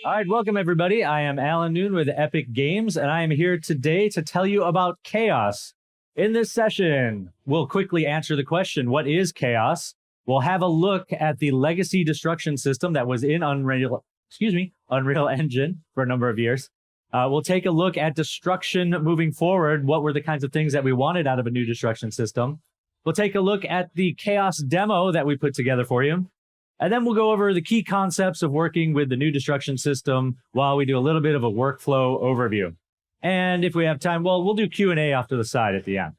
All right, welcome everybody. I am Alan Noon with Epic Games, and I am here today to tell you about chaos. In this session, we'll quickly answer the question, what is chaos? We'll have a look at the legacy destruction system that was in Unreal Engine for a number of years. We'll take a look at destruction moving forward. What were the kinds of things that we wanted out of a new destruction system? We'll take a look at the chaos demo that we put together for you. And then we'll go over the key concepts of working with the new destruction system while we do a little bit of a workflow overview. And if we have time, well, we'll do Q&A off to the side at the end.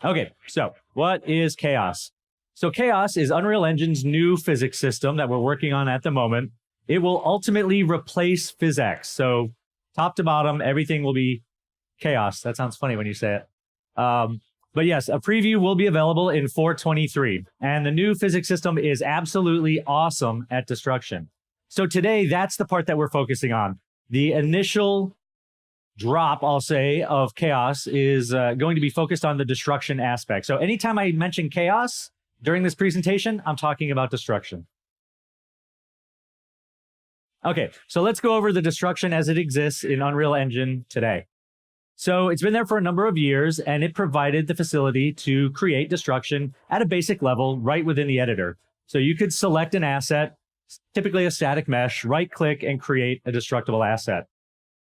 Okay, so what is chaos? So chaos is Unreal Engine's new physics system that we're working on at the moment. It will ultimately replace PhysX. So top to bottom, everything will be chaos. That sounds funny when you say it. But yes, a preview will be available in 4.23. And the new physics system is absolutely awesome at destruction. So today, that's the part that we're focusing on. The initial drop, I'll say, of chaos is going to be focused on the destruction aspect. So anytime I mention chaos during this presentation, I'm talking about destruction. Okay, so let's go over the destruction as it exists in Unreal Engine today. So it's been there for a number of years, and it provided the facility to create destruction at a basic level right within the editor. So you could select an asset, typically a static mesh, right-click, and create a destructible asset.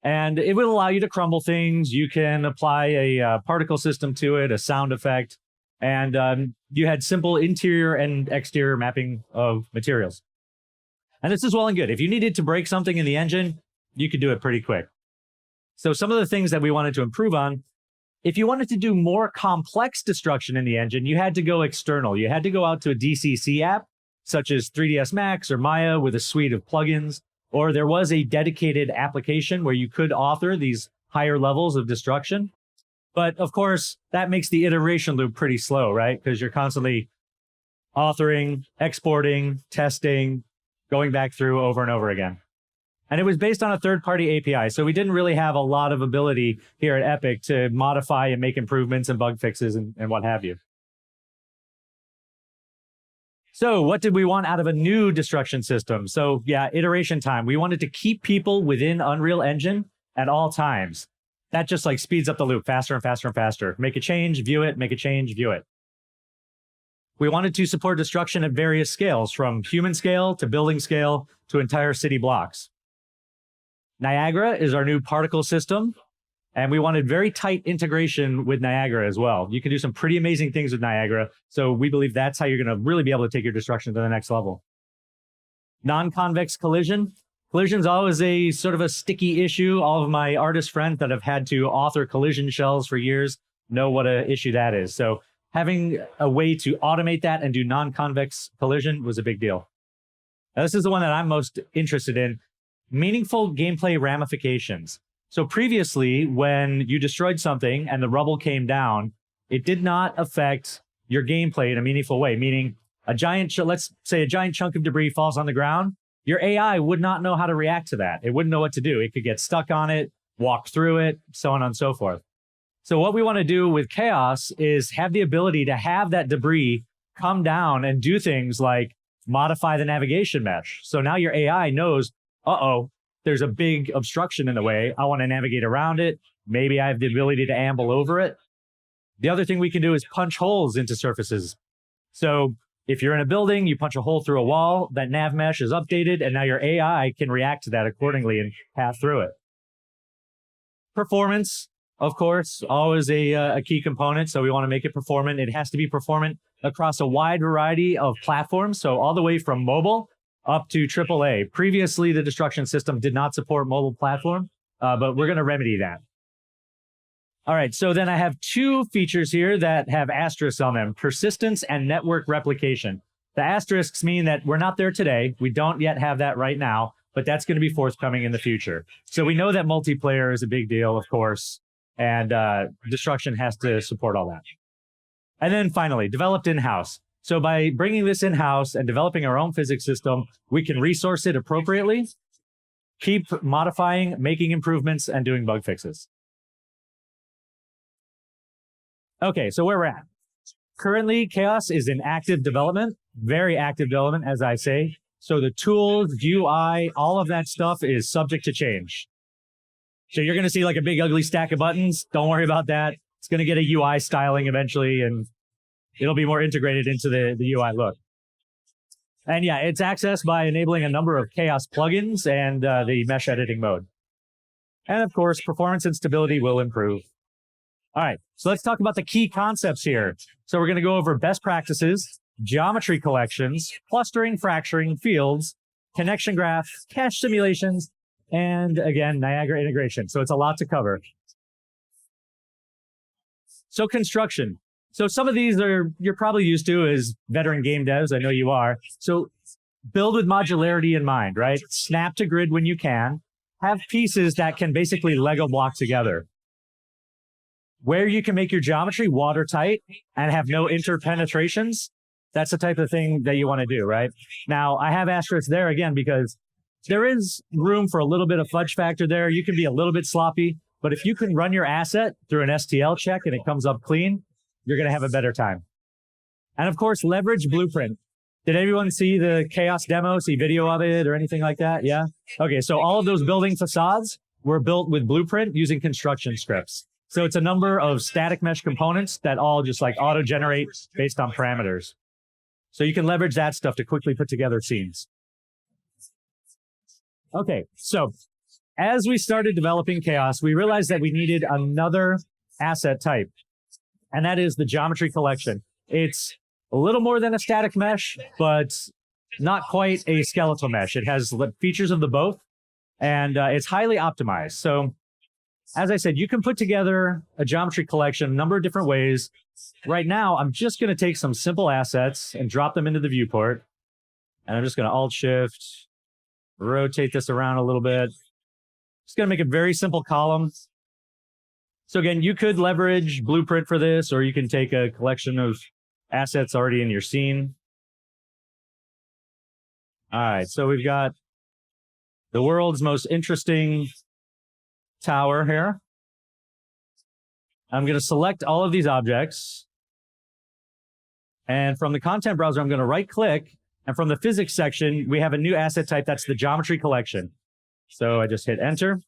And it will allow you to crumble things. You can apply a particle system to it, a sound effect, and you had simple interior and exterior mapping of materials. And this is well and good. If you needed to break something in the engine, you could do it pretty quick. So some of the things that we wanted to improve on, if you wanted to do more complex destruction in the engine, you had to go external. You had to go out to a DCC app, such as 3ds Max or Maya with a suite of plugins, or there was a dedicated application where you could author these higher levels of destruction. But of course, that makes the iteration loop pretty slow, right? Because you're constantly authoring, exporting, testing, going back through over and over again. And it was based on a third-party API, so we didn't really have a lot of ability here at Epic to modify and make improvements and bug fixes and what have you. So what did we want out of a new destruction system? So yeah, iteration time. We wanted to keep people within Unreal Engine at all times. That just like speeds up the loop faster and faster and faster. Make a change, view it, make a change, view it. We wanted to support destruction at various scales, from human scale to building scale to entire city blocks. Niagara is our new particle system, and we wanted very tight integration with Niagara as well. You can do some pretty amazing things with Niagara, so we believe that's how you're going to really be able to take your destruction to the next level. Non-convex collision. Collision's always a sort of a sticky issue. All of my artist friends that have had to author collision shells for years know what an issue that is. So having a way to automate that and do non-convex collision was a big deal. Now, this is the one that I'm most interested in. Meaningful gameplay ramifications. So previously, when you destroyed something and the rubble came down, it did not affect your gameplay in a meaningful way, meaning let's say a giant chunk of debris falls on the ground, your AI would not know how to react to that. It wouldn't know what to do. It could get stuck on it, walk through it, so on and so forth. So what we want to do with Chaos is have the ability to have that debris come down and do things like modify the navigation mesh. So now your AI knows, uh-oh, there's a big obstruction in the way. I want to navigate around it. Maybe I have the ability to amble over it. The other thing we can do is punch holes into surfaces. So if you're in a building, you punch a hole through a wall, that nav mesh is updated, and now your AI can react to that accordingly and path through it. Performance, of course, always a key component. So we want to make it performant. It has to be performant across a wide variety of platforms. So all the way from mobile up to AAA. Previously, the destruction system did not support mobile platform, but we're going to remedy that. All right, so then I have two features here that have asterisks on them, persistence and network replication. The asterisks mean that we're not there today. We don't yet have that right now, but that's going to be forthcoming in the future. So we know that multiplayer is a big deal, of course, and destruction has to support all that. And then finally, developed in-house. So by bringing this in-house and developing our own physics system, we can resource it appropriately, keep modifying, making improvements, and doing bug fixes. Okay, so where we're at. Currently, Chaos is in active development, very active development, as I say. So the tools, UI, all of that stuff is subject to change. So you're going to see like a big ugly stack of buttons. Don't worry about that. It's going to get a UI styling eventually, and it'll be more integrated into the UI look. And yeah, it's accessed by enabling a number of Chaos plugins and the mesh editing mode. And of course, performance and stability will improve. All right, so let's talk about the key concepts here. So we're going to go over best practices, geometry collections, clustering, fracturing, fields, connection graph, cache simulations, and again, Niagara integration. So it's a lot to cover. So construction. So some of these you're probably used to as veteran game devs. I know you are. So build with modularity in mind, right? Snap to grid when you can. Have pieces that can basically Lego block together. Where you can make your geometry watertight and have no interpenetrations, that's the type of thing that you want to do, right? Now, I have asterisks there again because there is room for a little bit of fudge factor there. You can be a little bit sloppy, but if you can run your asset through an STL check and it comes up clean, you're going to have a better time. And of course, leverage Blueprint. Did everyone see the Chaos demo, see video of it or anything like that? Yeah? Okay, so all of those building facades were built with Blueprint using construction scripts. So it's a number of static mesh components that all just like auto-generate based on parameters. So you can leverage that stuff to quickly put together scenes. Okay, so as we started developing Chaos, we realized that we needed another asset type, and that is the geometry collection. It's a little more than a static mesh, but not quite a skeletal mesh. It has features of the both, and it's highly optimized. So as I said, you can put together a geometry collection a number of different ways. Right now, I'm just going to take some simple assets and drop them into the viewport. And I'm just going to Alt-Shift, rotate this around a little bit. Just going to make a very simple column. So again, you could leverage Blueprint for this, or you can take a collection of assets already in your scene. All right, so we've got the world's most interesting tower here. I'm going to select all of these objects. And from the content browser, I'm going to right click. And from the physics section, we have a new asset type. That's the geometry collection. So I just hit enter.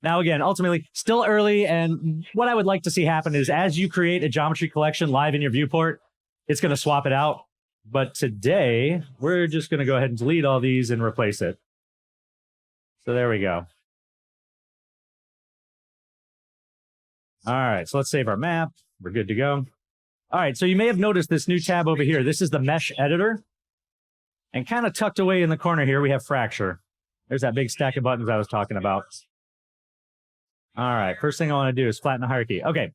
Now, again, ultimately, still early. And what I would like to see happen is as you create a geometry collection live in your viewport, it's going to swap it out. But today, we're just going to go ahead and delete all these and replace it. So there we go. All right, so let's save our map. We're good to go. All right, so you may have noticed this new tab over here. This is the mesh editor. And kind of tucked away in the corner here, we have fracture. There's that big stack of buttons I was talking about. All right, first thing I want to do is flatten the hierarchy. Okay.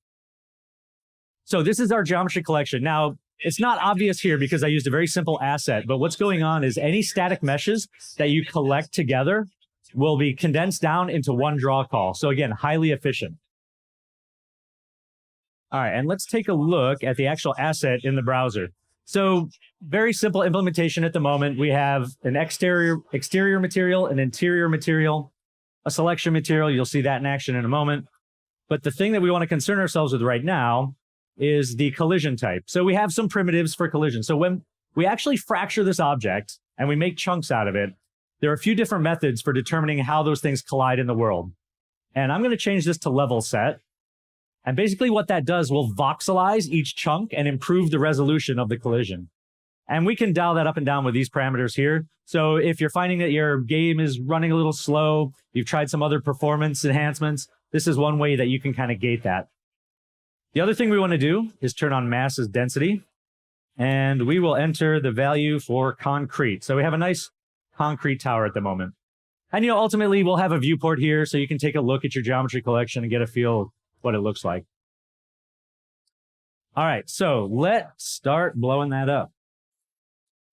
So this is our geometry collection. Now, it's not obvious here because I used a very simple asset, but what's going on is any static meshes that you collect together will be condensed down into one draw call. So again, highly efficient. All right, and let's take a look at the actual asset in the browser. So very simple implementation at the moment. We have an exterior material, an interior material, a selection material. You'll see that in action in a moment. But the thing that we want to concern ourselves with right now is the collision type. So we have some primitives for collision. So when we actually fracture this object and we make chunks out of it, there are a few different methods for determining how those things collide in the world. And I'm going to change this to level set. And basically what that does will voxelize each chunk and improve the resolution of the collision. And we can dial that up and down with these parameters here. So if you're finding that your game is running a little slow, you've tried some other performance enhancements, this is one way that you can kind of gate that. The other thing we want to do is turn on mass as density. And we will enter the value for concrete. So we have a nice concrete tower at the moment. And ultimately we'll have a viewport here so you can take a look at your geometry collection and get a feel what it looks like. All right, so let's start blowing that up.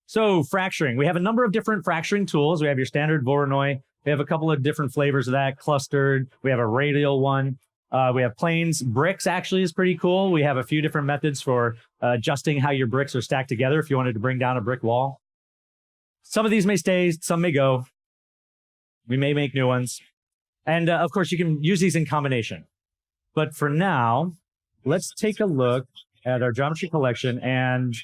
So fracturing, we have a number of different fracturing tools. We have your standard Voronoi. We have a couple of different flavors of that, clustered. We have a radial one. We have planes. Bricks actually is pretty cool. We have a few different methods for adjusting how your bricks are stacked together if you wanted to bring down a brick wall. Some of these may stay, some may go. We may make new ones. And of course, you can use these in combination. But for now, let's take a look at our geometry collection, and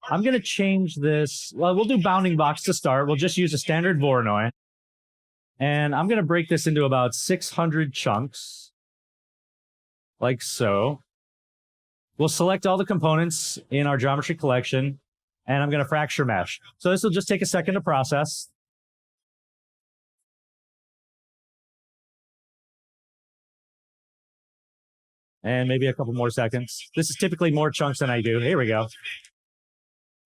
I'm going to change this. Well, we'll do bounding box to start. We'll just use a standard Voronoi. And I'm going to break this into about 600 chunks, like so. We'll select all the components in our geometry collection, and I'm going to fracture mesh. So this will just take a second to process. And maybe a couple more seconds. This is typically more chunks than I do. Here we go.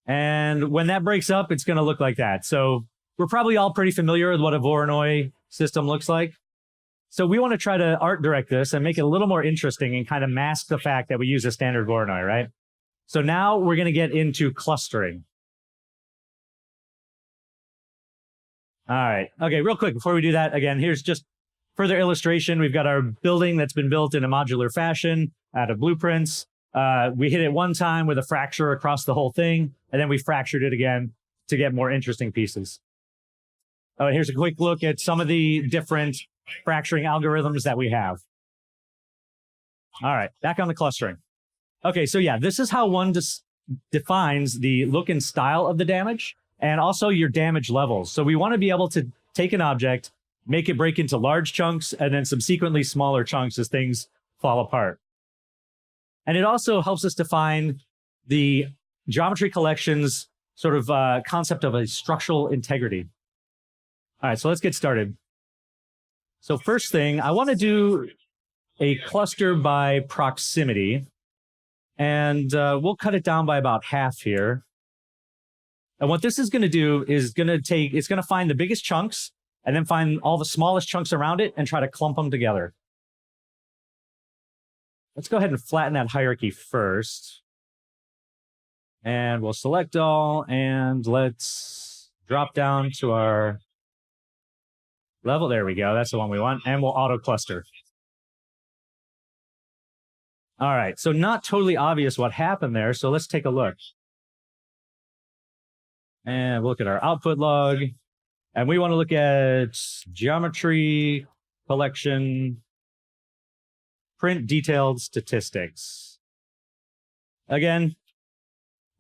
And when that breaks up, it's going to look like that. So we're probably all pretty familiar with what a Voronoi system looks like. So we want to try to art direct this and make it a little more interesting and kind of mask the fact that we use a standard Voronoi, right? So now we're going to get into clustering. All right. Okay, real quick, before we do that, again, here's just further illustration. We've got our building that's been built in a modular fashion out of blueprints. We hit it one time with a fracture across the whole thing, and then we fractured it again to get more interesting pieces. Oh, here's a quick look at some of the different fracturing algorithms that we have. All right, back on the clustering. Okay, so yeah, this is how one defines the look and style of the damage, and also your damage levels. So we want to be able to take an object, make it break into large chunks, and then subsequently smaller chunks as things fall apart. And it also helps us define the geometry collection's sort of concept of a structural integrity. All right, so let's get started. So first thing, I want to do a cluster by proximity, and we'll cut it down by about half here. And what this is going to do is it's going to find the biggest chunks and then find all the smallest chunks around it and try to clump them together. Let's go ahead and flatten that hierarchy first. And we'll select all, and let's drop down to our level. There we go. That's the one we want. And we'll auto cluster. All right. So not totally obvious what happened there. So let's take a look. And we'll look at our output log. And we want to look at geometry collection, print detailed statistics. Again,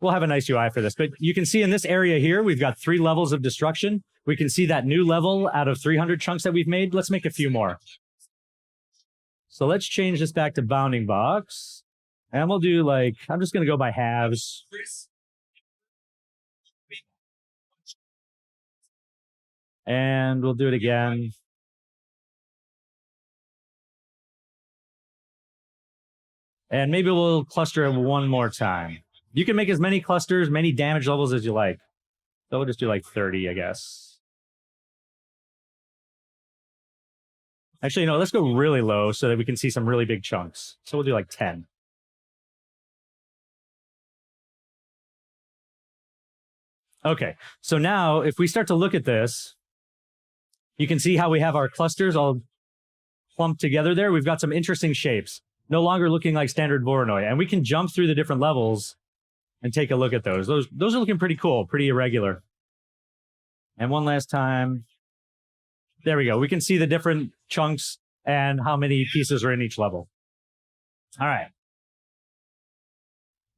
we'll have a nice UI for this, but you can see in this area here, we've got 3 levels of destruction. We can see that new level out of 300 chunks that we've made. Let's make a few more. So let's change this back to bounding box. And we'll do I'm just going to go by halves. And we'll do it again. And maybe we'll cluster it one more time. You can make as many clusters, many damage levels as you like. So we'll just do 30, I guess. Actually, no, let's go really low so that we can see some really big chunks. So we'll do 10. Okay, so now if we start to look at this, you can see how we have our clusters all clumped together there. We've got some interesting shapes, no longer looking like standard Voronoi. And we can jump through the different levels and take a look at those. Those are looking pretty cool, pretty irregular. And one last time. There we go. We can see the different chunks and how many pieces are in each level. All right.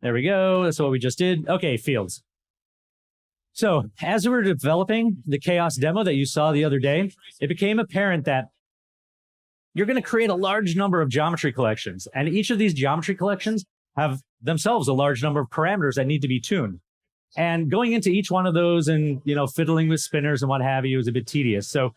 There we go. That's what we just did. Okay, fields. So as we were developing the chaos demo that you saw the other day, it became apparent that you're going to create a large number of geometry collections. And each of these geometry collections have themselves a large number of parameters that need to be tuned. And going into each one of those and, fiddling with spinners and what have you is a bit tedious. So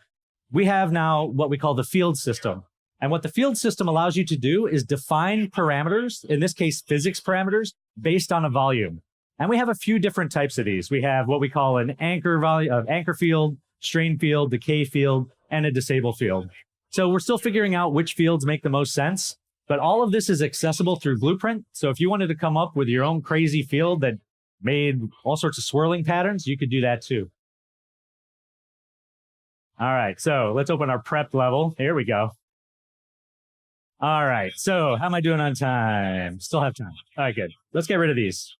we have now what we call the field system. And what the field system allows you to do is define parameters, in this case, physics parameters, based on a volume. And we have a few different types of these. We have what we call an anchor field, strain field, decay field, and a disable field. So we're still figuring out which fields make the most sense, but all of this is accessible through Blueprint. So if you wanted to come up with your own crazy field that made all sorts of swirling patterns, you could do that too. All right, so let's open our prep level. Here we go. All right, so how am I doing on time? Still have time. All right, good. Let's get rid of these.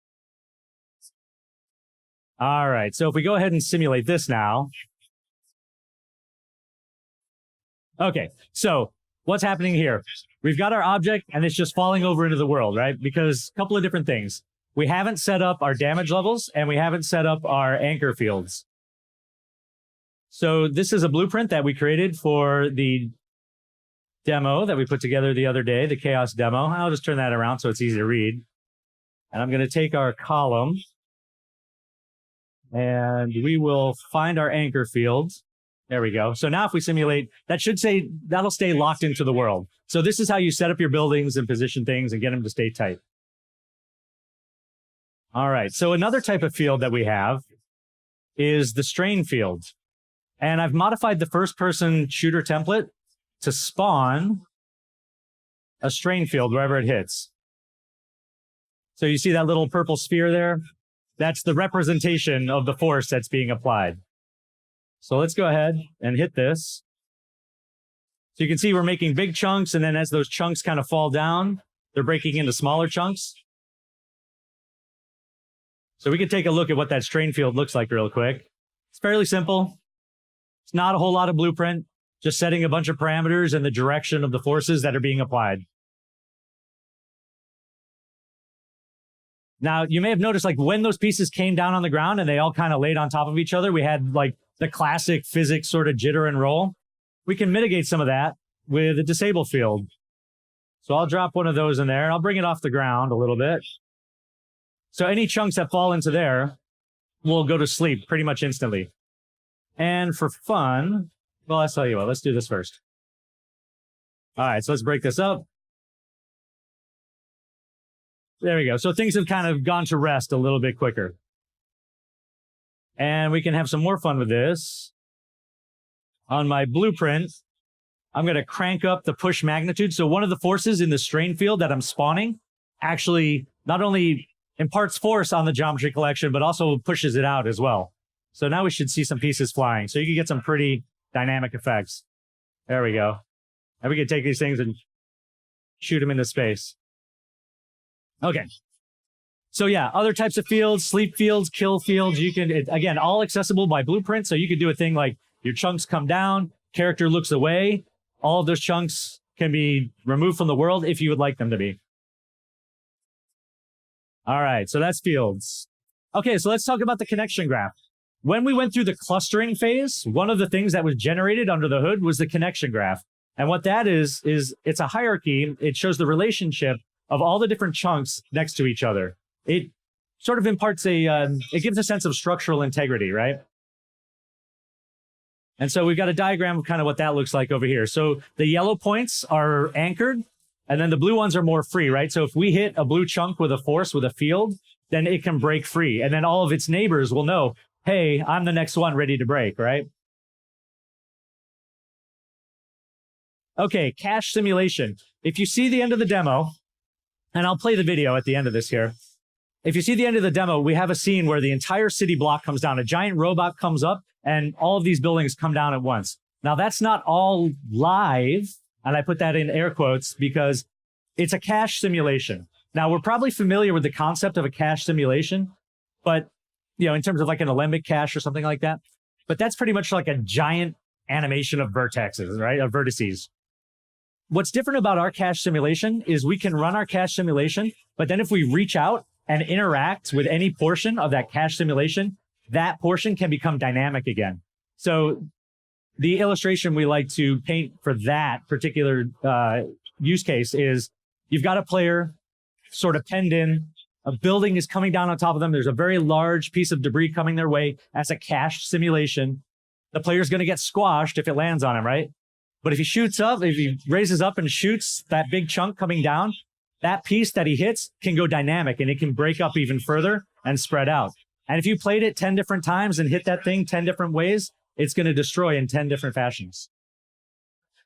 All right, so if we go ahead and simulate this now. Okay, so what's happening here? We've got our object and it's just falling over into the world, right? Because a couple of different things. We haven't set up our damage levels and we haven't set up our anchor fields. So this is a blueprint that we created for the demo that we put together the other day, the chaos demo. I'll just turn that around so it's easy to read. And I'm going to take our column and we will find our anchor fields. There we go. So now if we simulate, that should say that'll stay locked into the world. So this is how you set up your buildings and position things and get them to stay tight. All right. So another type of field that we have is the strain field. And I've modified the first person shooter template to spawn a strain field wherever it hits. So you see that little purple sphere there? That's the representation of the force that's being applied. So let's go ahead and hit this. So you can see we're making big chunks, and then as those chunks kind of fall down, they're breaking into smaller chunks. So we can take a look at what that strain field looks like real quick. It's fairly simple. It's not a whole lot of blueprint, just setting a bunch of parameters and the direction of the forces that are being applied. Now, you may have noticed, like, when those pieces came down on the ground and they all kind of laid on top of each other, we had, like, the classic physics sort of jitter and roll. We can mitigate some of that with a disable field. So I'll drop one of those in there. I'll bring it off the ground a little bit. So any chunks that fall into there will go to sleep pretty much instantly. And for fun, well, I'll tell you what, let's do this first. All right, so let's break this up. There we go. So things have kind of gone to rest a little bit quicker. And we can have some more fun with this. On my blueprint, I'm going to crank up the push magnitude. So one of the forces in the strain field that I'm spawning actually not only imparts force on the geometry collection, but also pushes it out as well. So now we should see some pieces flying. So you can get some pretty dynamic effects. There we go. And we can take these things and shoot them into space. Okay. So yeah, other types of fields, sleep fields, kill fields. You can, again, all accessible by blueprint. So you could do a thing like your chunks come down, character looks away. All of those chunks can be removed from the world if you would like them to be. All right, so that's fields. Okay, so let's talk about the connection graph. When we went through the clustering phase, one of the things that was generated under the hood was the connection graph. And what that is it's a hierarchy. It shows the relationship of all the different chunks next to each other. It sort of imparts it gives a sense of structural integrity, right? And so we've got a diagram of kind of what that looks like over here. So the yellow points are anchored, and then the blue ones are more free, right? So if we hit a blue chunk with a force, with a field, then it can break free. And then all of its neighbors will know, hey, I'm the next one ready to break, right? Okay, cache simulation. If you see the end of the demo, and I'll play the video at the end of this here. If you see the end of the demo, we have a scene where the entire city block comes down. A giant robot comes up, and all of these buildings come down at once. Now, that's not all live, and I put that in air quotes because it's a cache simulation. Now, we're probably familiar with the concept of a cache simulation, but, you know, in terms of like an alembic cache or something like that. But that's pretty much like a giant animation of vertexes, right? Of vertices. What's different about our cache simulation is we can run our cache simulation, but then if we reach out and interact with any portion of that cache simulation, that portion can become dynamic again. So the illustration we like to paint for that particular use case is you've got a player sort of penned in, a building is coming down on top of them. There's a very large piece of debris coming their way. As a cache simulation, the player's going to get squashed if it lands on him, right? But if he shoots up, if he raises up and shoots that big chunk coming down, that piece that he hits can go dynamic and it can break up even further and spread out. And if you played it 10 different times and hit that thing 10 different ways, it's going to destroy in 10 different fashions.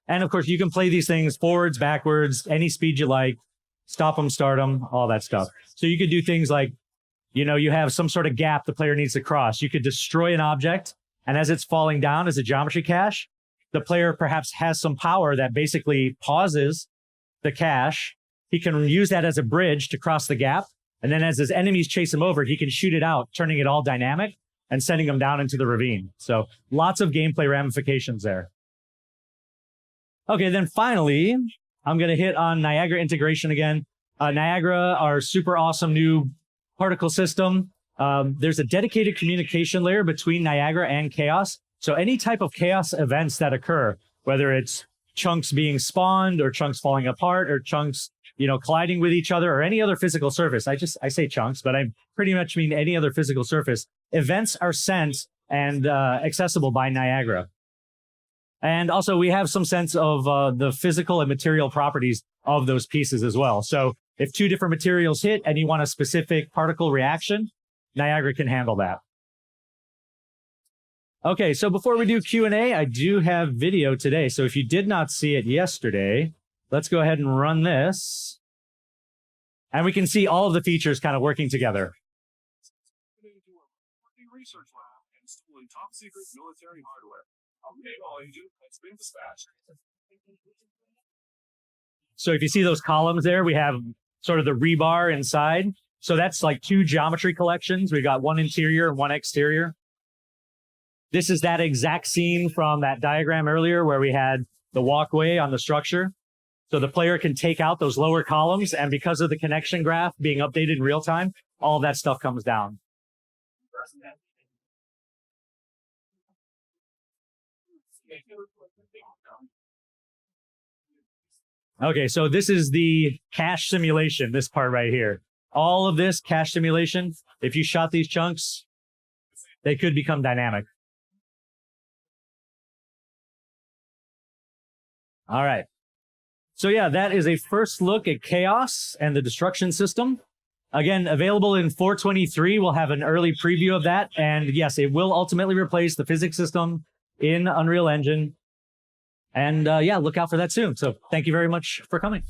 And of course, you can play these things forwards, backwards, any speed you like, stop them, start them, all that stuff. So you could do things like, you know, you have some sort of gap the player needs to cross. You could destroy an object, and as it's falling down as a geometry cache, the player perhaps has some power that basically pauses the cache. He can use that as a bridge to cross the gap. And then as his enemies chase him over, he can shoot it out, turning it all dynamic and sending them down into the ravine. So lots of gameplay ramifications there. Okay, then finally, I'm going to hit on Niagara integration again. Niagara, our super awesome new particle system. There's a dedicated communication layer between Niagara and chaos. So any type of chaos events that occur, whether it's chunks being spawned or chunks falling apart or chunks, colliding with each other or any other physical surface. I say chunks, but I pretty much mean any other physical surface. Events are sent and accessible by Niagara. And also we have some sense of the physical and material properties of those pieces as well. So if two different materials hit and you want a specific particle reaction, Niagara can handle that. Okay, so before we do Q&A, I do have video today. So if you did not see it yesterday, let's go ahead and run this. And we can see all of the features kind of working together. Research lab installing top secret military hardware. So if you see those columns there, we have sort of the rebar inside. So that's like two geometry collections. We've got one interior and one exterior. This is that exact scene from that diagram earlier where we had the walkway on the structure. So the player can take out those lower columns, and because of the connection graph being updated in real time, all of that stuff comes down. Okay, so this is the cache simulation, this part right here. All of this cache simulation, if you shot these chunks, they could become dynamic. All right. So yeah, that is a first look at Chaos and the destruction system. Again, available in 4.23. We'll have an early preview of that. And yes, it will ultimately replace the physics system in Unreal Engine. And yeah, look out for that soon. So thank you very much for coming.